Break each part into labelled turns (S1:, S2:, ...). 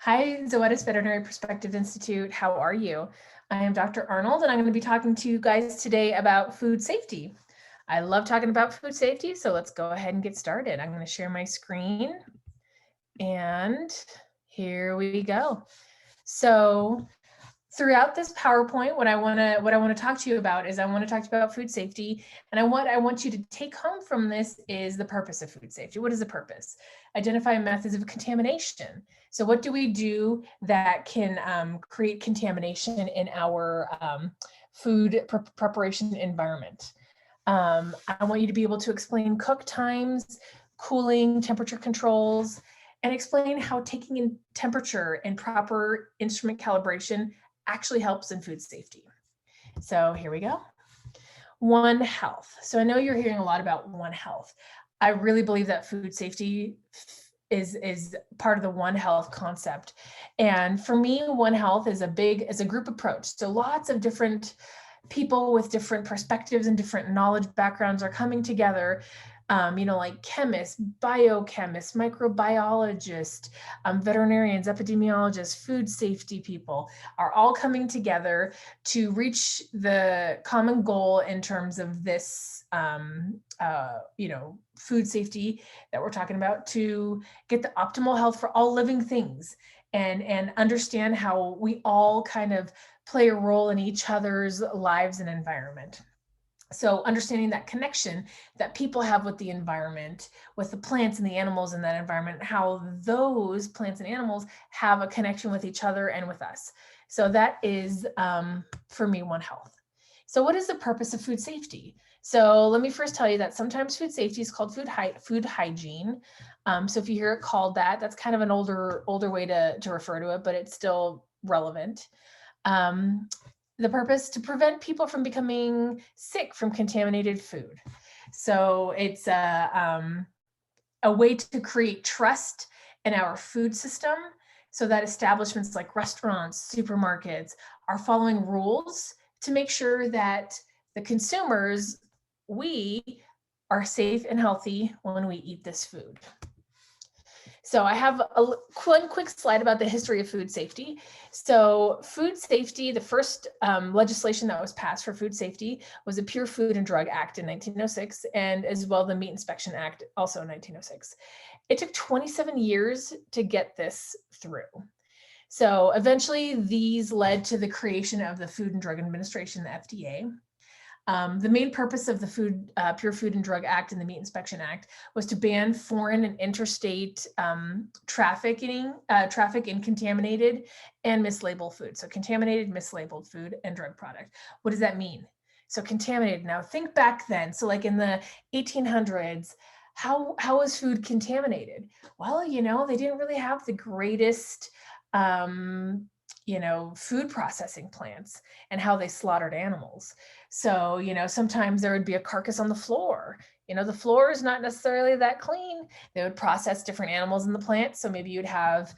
S1: Hi, Zoetis Veterinary Perspective Institute. How are you? I am Dr. Arnold, and I'm going to be talking to you guys today about food safety. I love talking about food safety, so let's go ahead and get started. I'm going to share my screen, and here we go. So throughout this PowerPoint, what I want to talk to you about is I want to talk to you about food safety, and what I want you to take home from this is the purpose of food safety. What is the purpose? Identify methods of contamination. So what do we do that can create contamination in our food preparation environment? I want you to be able to explain cook times, cooling, temperature controls, and explain how taking in temperature and proper instrument calibration actually helps in food safety. So here we go. One Health. So I know you're hearing a lot about One Health. I really believe that food safety is part of the One Health concept. And for me, One Health is a group approach. So lots of different people with different perspectives and different knowledge backgrounds are coming together, like chemists, biochemists, microbiologists, veterinarians, epidemiologists, food safety people are all coming together to reach the common goal in terms of this, food safety that we're talking about, to get the optimal health for all living things and understand how we all kind of play a role in each other's lives and environment. So understanding that connection that people have with the environment, with the plants and the animals in that environment, how those plants and animals have a connection with each other and with us. So that is, for me, One Health. So what is the purpose of food safety? So let me first tell you that sometimes food safety is called food hygiene. So if you hear it called that, that's kind of an older way to refer to it, but it's still relevant. The purpose to prevent people from becoming sick from contaminated food. So it's a way to create trust in our food system so that establishments like restaurants, supermarkets are following rules to make sure that the consumers, we, are safe and healthy when we eat this food. So I have one quick slide about the history of food safety. So food safety, the first legislation that was passed for food safety was the Pure Food and Drug Act in 1906, and as well the Meat Inspection Act, also in 1906. It took 27 years to get this through. So eventually these led to the creation of the Food and Drug Administration, the FDA. The main purpose of the Pure Food and Drug Act and the Meat Inspection Act was to ban foreign and interstate traffic in contaminated and mislabeled food. So contaminated, mislabeled food and drug product. What does that mean? So contaminated. Now think back then. So like in the 1800s, how was food contaminated? Well, they didn't really have the greatest food processing plants and how they slaughtered animals. So, sometimes there would be a carcass on the floor. The floor is not necessarily that clean. They would process different animals in the plant. So maybe you'd have,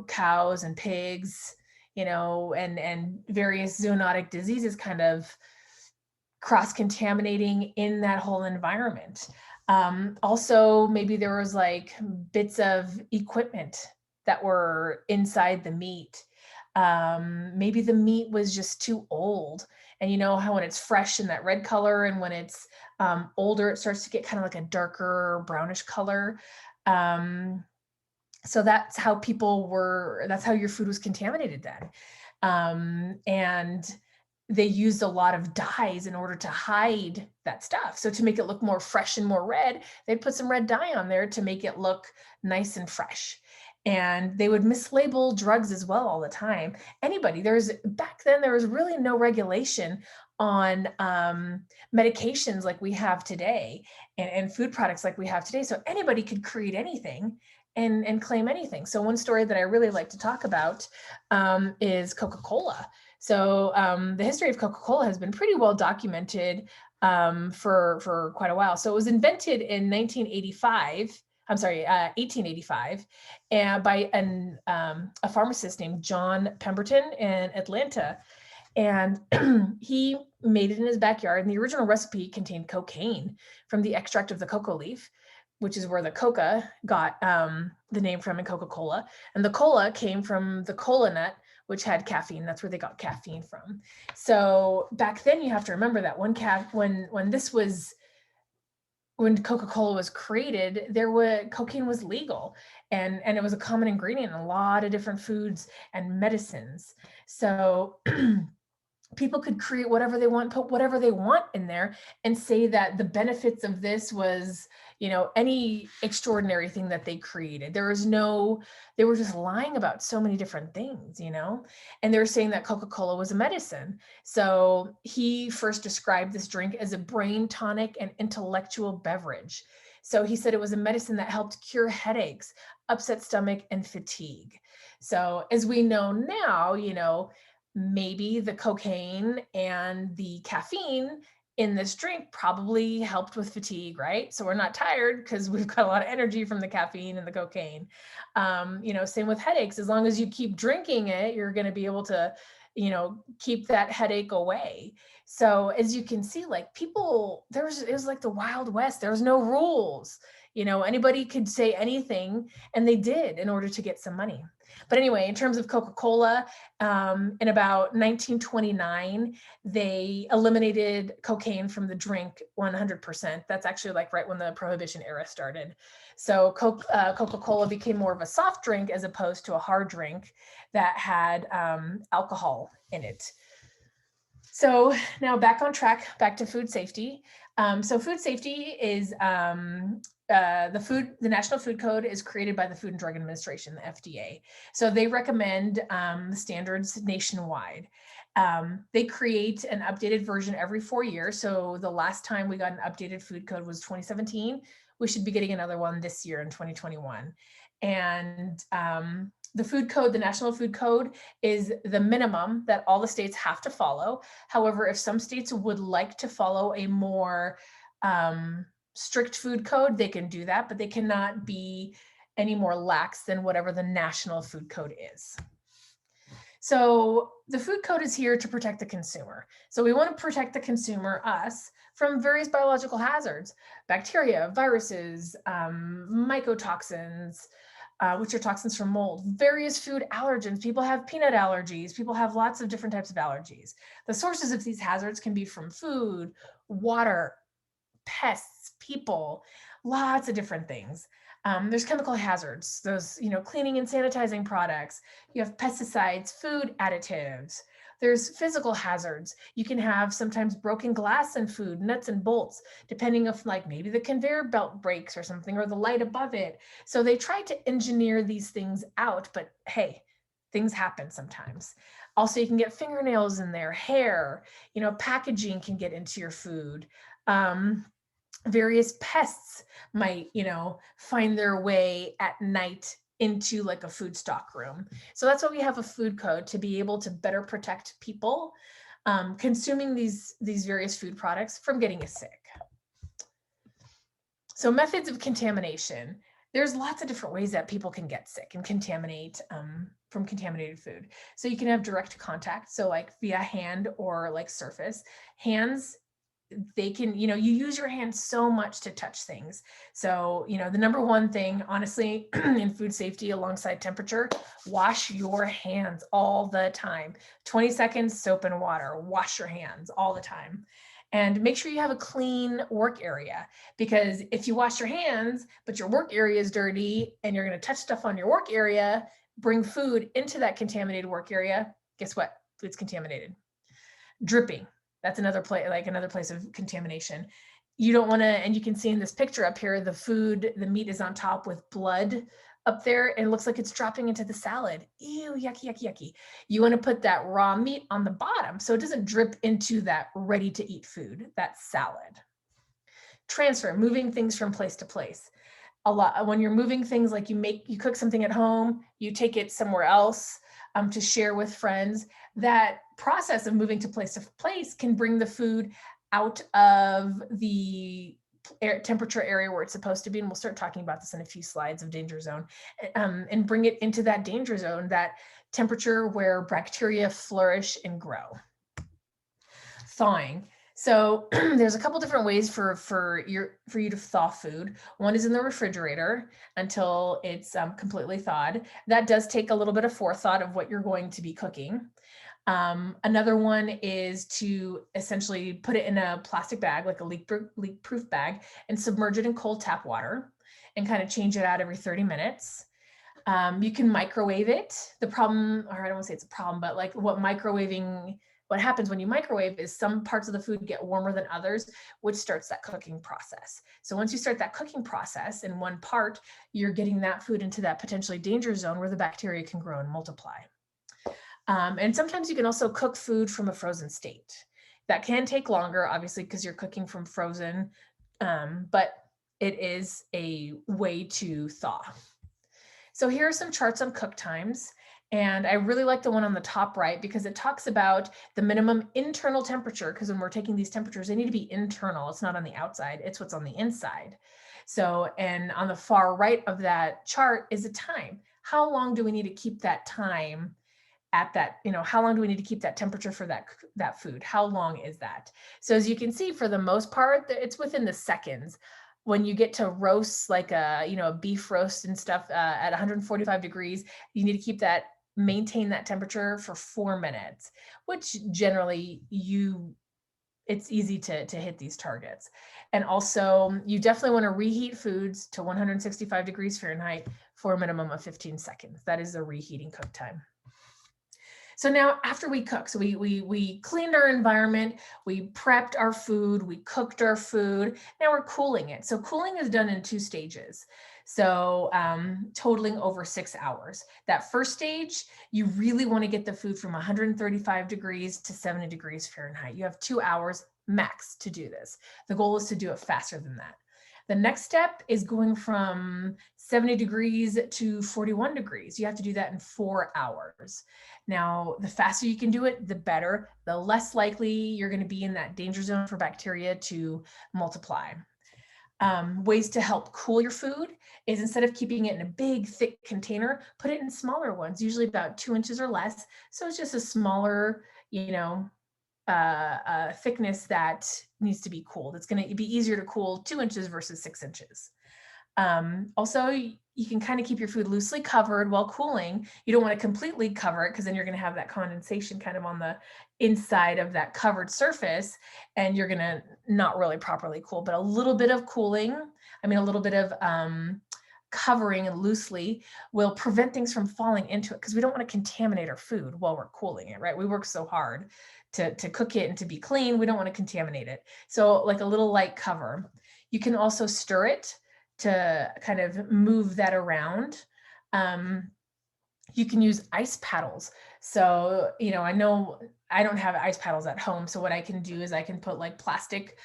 S1: cows and pigs, and various zoonotic diseases kind of cross-contaminating in that whole environment. Also, maybe there was like bits of equipment that were inside the meat. Maybe the meat was just too old. And you know how when it's fresh in that red color, and when it's older, it starts to get kind of like a darker brownish color. So that's how that's how your food was contaminated then. And they used a lot of dyes in order to hide that stuff. So to make it look more fresh and more red, they'd put some red dye on there to make it look nice and fresh. And they would mislabel drugs as well all the time. Back then, there was really no regulation on medications like we have today, and food products like we have today. So anybody could create anything and claim anything. So one story that I really like to talk about is Coca-Cola. So the history of Coca-Cola has been pretty well documented for quite a while. So it was invented in 1885, and by a pharmacist named John Pemberton in Atlanta. And he made it in his backyard. And the original recipe contained cocaine from the extract of the cocoa leaf. which is where the coca got the name from in Coca-Cola. And the cola came from the cola nut, which had caffeine. That's where they got caffeine from. So back then, you have to remember that when Coca-Cola was created, cocaine was legal, and it was a common ingredient in a lot of different foods and medicines. So people could create whatever they want, put whatever they want in there, and say that the benefits of this was, any extraordinary thing that they created. They were just lying about so many different things, and they were saying that Coca-Cola was a medicine. So he first described this drink as a brain tonic and intellectual beverage. So he said it was a medicine that helped cure headaches, upset stomach, and fatigue. So as we know now, maybe the cocaine and the caffeine in this drink probably helped with fatigue, right? So we're not tired because we've got a lot of energy from the caffeine and the cocaine. Same with headaches. As long as you keep drinking it, you're going to be able to, keep that headache away. So as you can see, like it was like the Wild West. There was no rules. Anybody could say anything, and they did in order to get some money. But anyway, in terms of Coca-Cola, in about 1929, they eliminated cocaine from the drink 100%. That's actually like right when the Prohibition era started. So Coca-Cola became more of a soft drink as opposed to a hard drink that had alcohol in it. So now back on track, back to food safety. So food safety is the National Food Code is created by the Food and Drug Administration, the FDA. So they recommend standards nationwide. They create an updated version every 4 years. So the last time we got an updated food code was 2017. We should be getting another one this year in 2021. And the National Food Code is the minimum that all the states have to follow. However, if some states would like to follow a more strict food code, they can do that, but they cannot be any more lax than whatever the National Food Code is. So the food code is here to protect the consumer. So we want to protect the consumer, us, from various biological hazards, bacteria, viruses, mycotoxins, which are toxins from mold, various food allergens. People have peanut allergies. People have lots of different types of allergies. The sources of these hazards can be from food, water, pests, people, lots of different things. There's chemical hazards, those, cleaning and sanitizing products. You have pesticides, food additives. There's physical hazards. You can have sometimes broken glass in food, nuts and bolts, depending if like maybe the conveyor belt breaks or something, or the light above it. So they try to engineer these things out, but hey, things happen sometimes. Also, you can get fingernails in there, hair, packaging can get into your food. Various pests might, find their way at night into like a food stock room. So that's why we have a food code, to be able to better protect people consuming these various food products from getting sick. So methods of contamination. There's lots of different ways that people can get sick and contaminate from contaminated food. So you can have direct contact, so like via hand or like surface. Hands, they can, you use your hands so much to touch things. So, the number one thing, honestly, in food safety alongside temperature, wash your hands all the time. 20 seconds, soap and water, wash your hands all the time. And make sure you have a clean work area, because if you wash your hands, but your work area is dirty and you're going to touch stuff on your work area, bring food into that contaminated work area, guess what? Food's contaminated. Dripping. That's another place of contamination. You don't want to, and you can see in this picture up here, the meat is on top with blood up there, and it looks like it's dropping into the salad. Ew, yucky, yucky, yucky. You want to put that raw meat on the bottom so it doesn't drip into that ready to eat food, that salad. Transfer, moving things from place to place. A lot, when you're moving things, like you cook something at home, you take it somewhere else to share with friends. That process of moving to place can bring the food out of the temperature area where it's supposed to be. And we'll start talking about this in a few slides of danger zone, and bring it into that danger zone, that temperature where bacteria flourish and grow. Thawing. So there's a couple different ways for you to thaw food. One is in the refrigerator until it's completely thawed. That does take a little bit of forethought of what you're going to be cooking. Another one is to essentially put it in a plastic bag, like a leak-proof bag, and submerge it in cold tap water and kind of change it out every 30 minutes. You can microwave it. The problem, or I don't want to say it's a problem, but like what happens when you microwave is some parts of the food get warmer than others, which starts that cooking process. So once you start that cooking process in one part, you're getting that food into that potentially danger zone where the bacteria can grow and multiply. And sometimes you can also cook food from a frozen state. That can take longer, obviously, because you're cooking from frozen, but it is a way to thaw. So here are some charts on cook times. And I really like the one on the top right because it talks about the minimum internal temperature, because when we're taking these temperatures, they need to be internal. It's not on the outside, it's what's on the inside. So, and on the far right of that chart is a time. How long do we need to keep that time at that, how long do we need to keep that temperature for that food? How long is that? So as you can see, for the most part, it's within the seconds. When you get to roast, like a beef roast and stuff at 145 degrees, you need to maintain that temperature for 4 minutes, which generally it's easy to hit these targets. And also you definitely want to reheat foods to 165 degrees Fahrenheit for a minimum of 15 seconds. That is the reheating cook time. So now after we cook, so we cleaned our environment, we prepped our food, we cooked our food, now we're cooling it. So cooling is done in 2 stages. So totaling over 6 hours. That first stage, you really want to get the food from 135 degrees to 70 degrees Fahrenheit. You have 2 hours max to do this. The goal is to do it faster than that. The next step is going from 70 degrees to 41 degrees. You have to do that in 4 hours. Now, the faster you can do it, the better, the less likely you're going to be in that danger zone for bacteria to multiply. Ways to help cool your food is, instead of keeping it in a big, thick container, put it in smaller ones, usually about 2 inches or less. So it's just a smaller, thickness that needs to be cooled. It's going to be easier to cool 2 inches versus 6 inches. Also, you can kind of keep your food loosely covered while cooling. You don't want to completely cover it because then you're going to have that condensation kind of on the inside of that covered surface, and you're going to not really properly cool. But a little bit of cooling, a little bit of covering and loosely will prevent things from falling into it, because we don't want to contaminate our food while we're cooling it, right? We work so hard to cook it and to be clean. We don't want to contaminate it. So like a little light cover. You can also stir it to kind of move that around. You can use ice paddles. So, I know I don't have ice paddles at home. So what I can do is I can put like plastic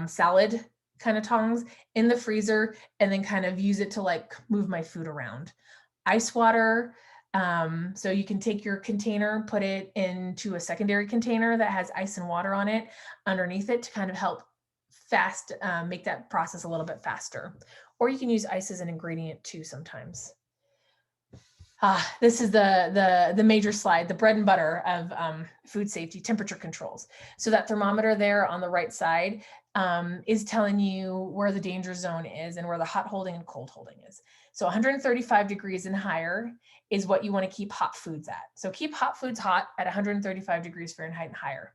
S1: salad kind of tongs in the freezer and then kind of use it to like move my food around. Ice water. So you can take your container, put it into a secondary container that has ice and water on it underneath it to kind of help make that process a little bit faster. Or you can use ice as an ingredient too sometimes. This is the major slide, the bread and butter of food safety, temperature controls. So that thermometer there on the right side is telling you where the danger zone is and where the hot holding and cold holding is. So 135 degrees and higher is what you want to keep hot foods at. So keep hot foods hot at 135 degrees Fahrenheit and higher.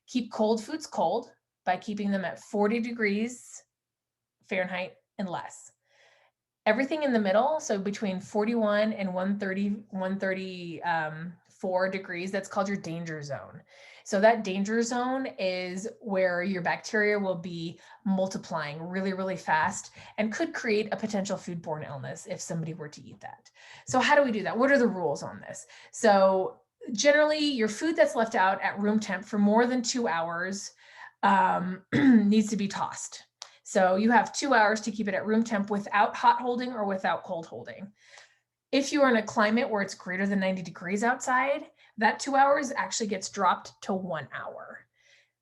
S1: Keep cold foods cold by keeping them at 40 degrees Fahrenheit and less. Everything in the middle, so between 41 and 134 degrees, that's called your danger zone. So that danger zone is where your bacteria will be multiplying really, really fast and could create a potential foodborne illness if somebody were to eat that. So how do we do that? What are the rules on this? So generally, your food that's left out at room temp for more than 2 hours needs to be tossed. So you have 2 hours to keep it at room temp without hot holding or without cold holding. If you are in a climate where it's greater than 90 degrees outside, that 2 hours actually gets dropped to 1 hour.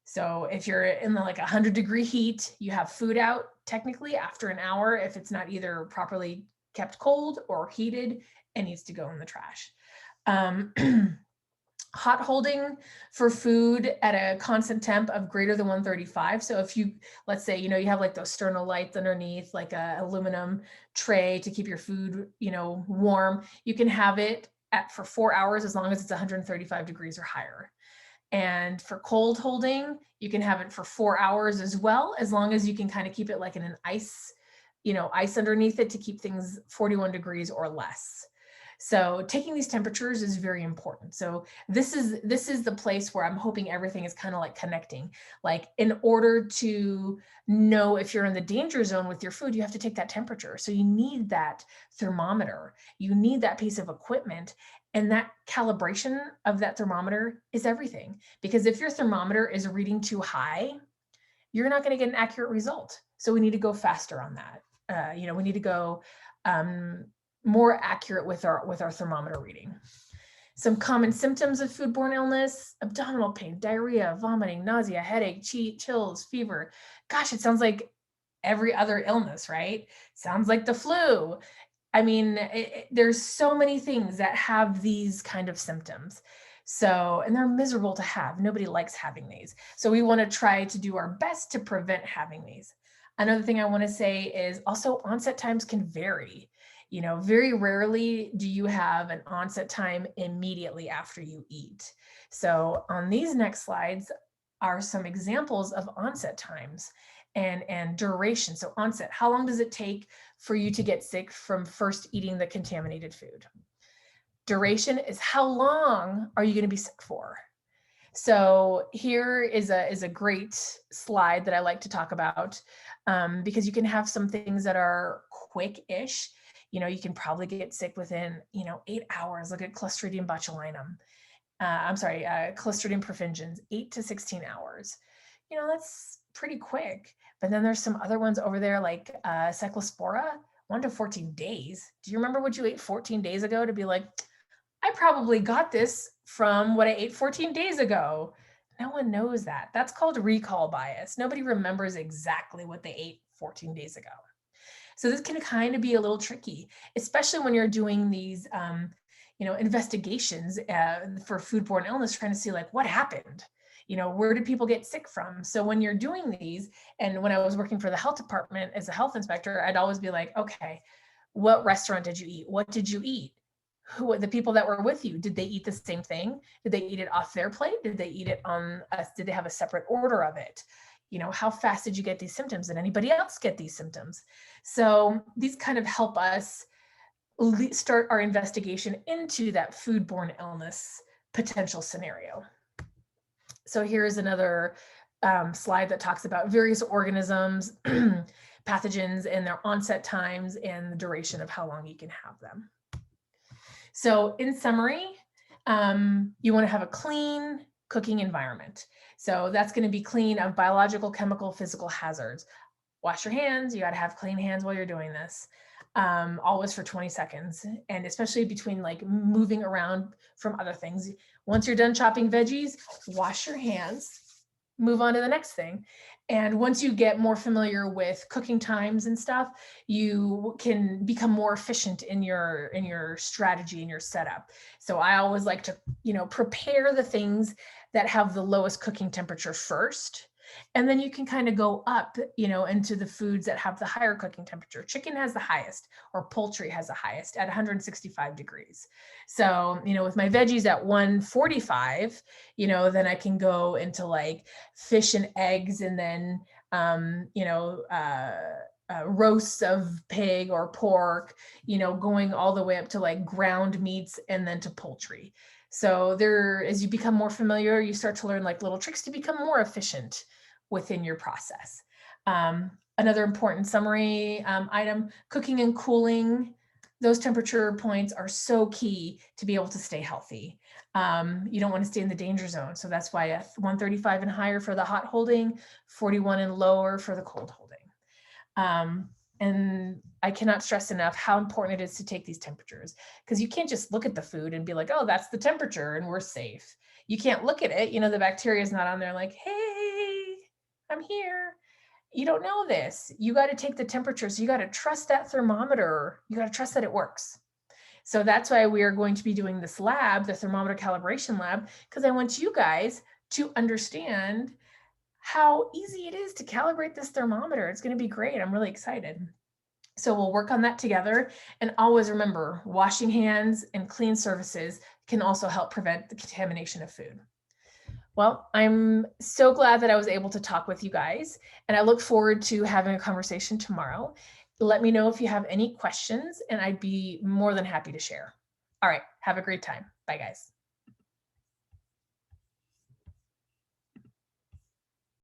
S1: So if you're in the 100-degree heat, you have food out technically after an hour if it's not either properly kept cold or heated and needs to go in the trash. Hot holding for food at a constant temp of greater than 135. So if you, let's say, you have like those sternal lights underneath, like a aluminum tray to keep your food, warm, you can have it for 4 hours as long as it's 135 degrees or higher. And for cold holding, you can have it for 4 hours as well, as long as you can kind of keep it like in an ice, ice underneath it to keep things 41 degrees or less. So taking these temperatures is very important. So this is the place where I'm hoping everything is kind of like connecting. Like, in order to know if you're in the danger zone with your food, you have to take that temperature. So you need that thermometer. You need that piece of equipment. And that calibration of that thermometer is everything. Because if your thermometer is reading too high, you're not going to get an accurate result. So we need to go faster on that. We need to go more accurate with our thermometer reading. Some common symptoms of foodborne illness: abdominal pain, diarrhea, vomiting, nausea, headache, chills, fever. Gosh, it sounds like every other illness, right? Sounds like the flu. I mean, there's so many things that have these kind of symptoms. So, and they're miserable to have. Nobody likes having these. So we want to try to do our best to prevent having these. Another thing I want to say is also onset times can vary. Very rarely do you have an onset time immediately after you eat. So on these next slides are some examples of onset times and duration. So onset, how long does it take for you to get sick from first eating the contaminated food? Duration is how long are you going to be sick for? So here is a great slide that I like to talk about, because you can have some things that are quick-ish. You can probably get sick within 8 hours. Look at Clostridium botulinum. Clostridium perfringens, 8 to 16 hours. That's pretty quick. But then there's some other ones over there like Cyclospora, 1 to 14 days. Do you remember what you ate 14 days ago to be like, I probably got this from what I ate 14 days ago? No one knows that. That's called recall bias. Nobody remembers exactly what they ate 14 days ago. So this can kind of be a little tricky, especially when you're doing these investigations for foodborne illness, trying to see like what happened. Where did people get sick from? So when you're doing these, and when I was working for the health department as a health inspector, I'd always be like, okay, what restaurant did you eat? What did you eat? Who the people that were with you, did they eat the same thing? Did they eat it off their plate? Did they eat it did they have a separate order of it? How fast did you get these symptoms? Did anybody else get these symptoms? So these kind of help us start our investigation into that foodborne illness potential scenario. So here's another slide that talks about various organisms, pathogens, and their onset times and the duration of how long you can have them. So in summary, you want to have a clean cooking environment. So that's going to be clean of biological, chemical, physical hazards. Wash your hands. You got to have clean hands while you're doing this. Always for 20 seconds. And especially between like moving around from other things. Once you're done chopping veggies, wash your hands, move on to the next thing. And once you get more familiar with cooking times and stuff, you can become more efficient in your strategy and your setup. So I always like to, prepare the things that have the lowest cooking temperature first. And then you can kind of go up, into the foods that have the higher cooking temperature. Chicken has the highest, or poultry has the highest at 165 degrees. So, with my veggies at 145, then I can go into like fish and eggs, and then, roasts of pig or pork, going all the way up to like ground meats and then to poultry. So as you become more familiar, you start to learn like little tricks to become more efficient within your process. Another important summary item: cooking and cooling. Those temperature points are so key to be able to stay healthy. You don't want to stay in the danger zone. So that's why 135 and higher for the hot holding, 41 and lower for the cold holding. And I cannot stress enough how important it is to take these temperatures, because you can't just look at the food and be like, oh, that's the temperature and we're safe. You can't look at it. The bacteria is not on there like, hey, I'm here. You don't know this. You got to take the temperature. So you got to trust that thermometer. You got to trust that it works. So that's why we are going to be doing this lab, the thermometer calibration lab, because I want you guys to understand how easy it is to calibrate this thermometer. It's going to be great. I'm really excited. So we'll work on that together. And always remember, washing hands and clean surfaces can also help prevent the contamination of food. Well, I'm so glad that I was able to talk with you guys, and I look forward to having a conversation tomorrow. Let me know if you have any questions, and I'd be more than happy to share. All right, have a great time. Bye, guys.